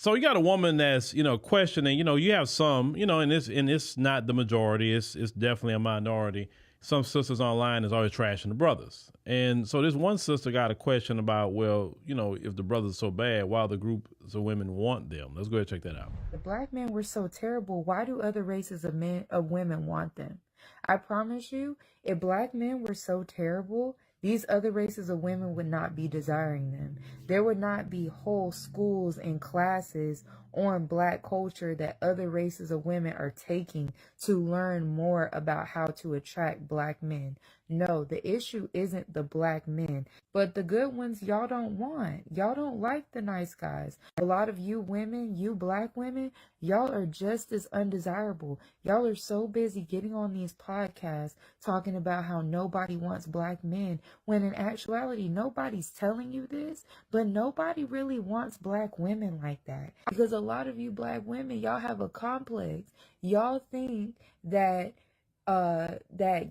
So you got a woman that's, questioning, you have some, and it's not the majority. It's definitely a minority. Some sisters online is always trashing the brothers. And so this one sister got a question about, well, if the brothers are so bad, why the groups of women want them? Let's go ahead and check that out. The black men were so terrible. Why do other races of women want them? I promise you, if black men were so terrible, these other races of women would not be desiring them. There would not be whole schools and classes on black culture that other races of women are taking to learn more about how to attract black men. No, the issue isn't the black men, but the good ones y'all don't want. Y'all don't like the nice guys. A lot of you women, you black women, y'all are just as undesirable. Y'all are so busy getting on these podcasts talking about how nobody wants black men, when in actuality, nobody's telling you this, but nobody really wants black women like that. Because a lot of you black women, y'all have a complex. Y'all think that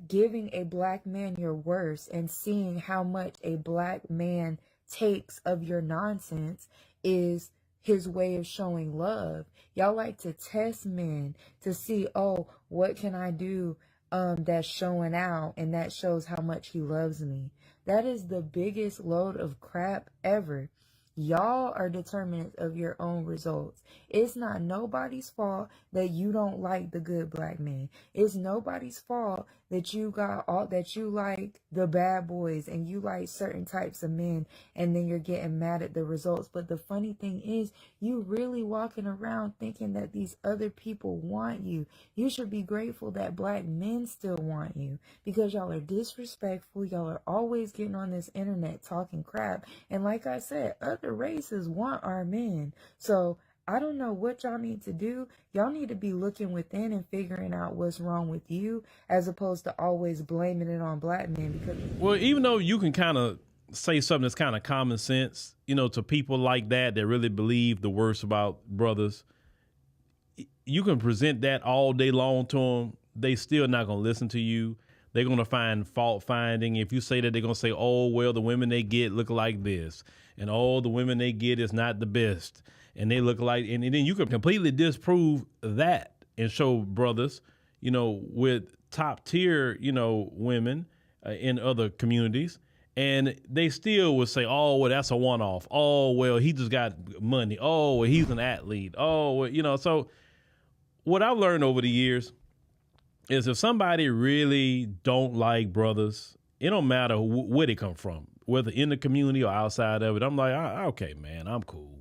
giving a black man your worst and seeing how much a black man takes of your nonsense is his way of showing love. Y'all like to test men to see, oh, what can I do that's showing out and that shows how much he loves me. That is the biggest load of crap ever. Y'all are determinants of your own results. It's not nobody's fault that you don't like the good black man. It's nobody's fault that you like the bad boys and you like certain types of men and then you're getting mad at the results. But the funny thing is, you really walking around thinking that these other people want you. You should be grateful that black men still want you, because y'all are disrespectful. Y'all are always getting on this internet talking crap. And like I said, other races want our men. So I don't know what y'all need to do. Y'all need to be looking within and figuring out what's wrong with you, as opposed to always blaming it on black men. Because, well, even though you can kind of say something that's kind of common sense, to people like that really believe the worst about brothers, you can present that all day long to them. They still not going to listen to you. They're going to find fault finding. If you say that, they're going to say, oh, well, the women they get look like this. And oh, the women they get is not the best. And they look like, and then you can completely disprove that and show brothers, with top tier, women in other communities. And they still would say, oh, well, that's a one-off. Oh, well, he just got money. Oh, well, he's an athlete. Oh, well, so what I've learned over the years is if somebody really don't like brothers, it don't matter where they come from, whether in the community or outside of it. I'm like, okay, man, I'm cool.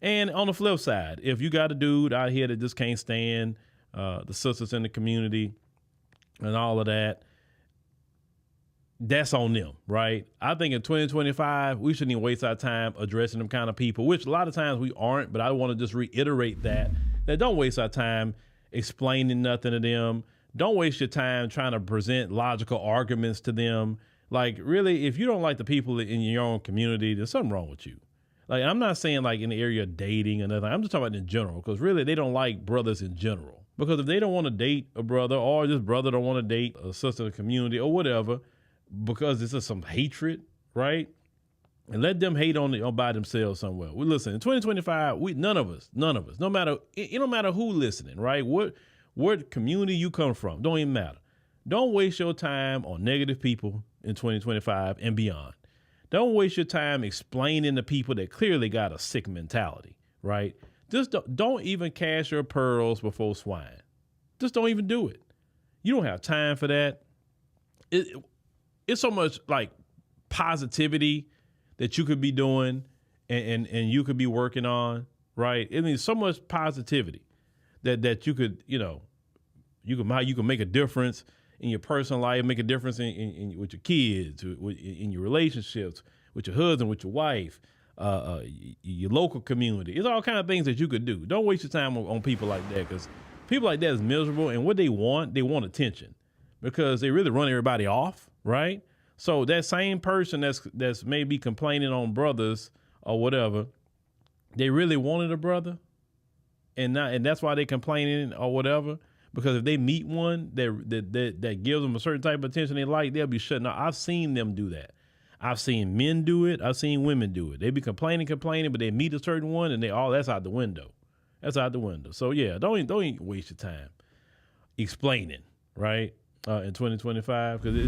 And on the flip side, if you got a dude out here that just can't stand the sisters in the community and all of that, that's on them, right? I think in 2025, we shouldn't even waste our time addressing them kind of people, which a lot of times we aren't, but I want to just reiterate that don't waste our time explaining nothing to them. Don't waste your time trying to present logical arguments to them. Like, really, if you don't like the people in your own community, there's something wrong with you. Like, I'm not saying like in the area of dating or nothing. I'm just talking about in general, because really they don't like brothers in general. Because if they don't want to date a brother, or this brother don't want to date a sister in the community or whatever, because this is some hatred, right? And let them hate on by themselves somewhere. We listen, in 2025, none of us, no matter, it don't matter who listening, right? What community you come from, don't even matter. Don't waste your time on negative people in 2025 and beyond. Don't waste your time explaining to people that clearly got a sick mentality, right? Just don't even cast your pearls before swine. Just don't even do it. You don't have time for that. It's so much like positivity that you could be doing and you could be working on, right? I mean, so much positivity that you could, you can make a difference in your personal life, make a difference in with your kids, in your relationships, with your husband, with your wife, your local community. It's all kind of things that you could do. Don't waste your time on people like that, because people like that is miserable, and what they want attention, because they really run everybody off, right? So that same person that's maybe complaining on brothers or whatever, they really wanted a brother, and that's why they complaining or whatever. Because if they meet one that gives them a certain type of attention they like, they'll be shutting up. I've seen them do that. I've seen men do it. I've seen women do it. They be complaining, but they meet a certain one and that's out the window. That's out the window. So yeah, don't even waste your time explaining, right? In 2025, because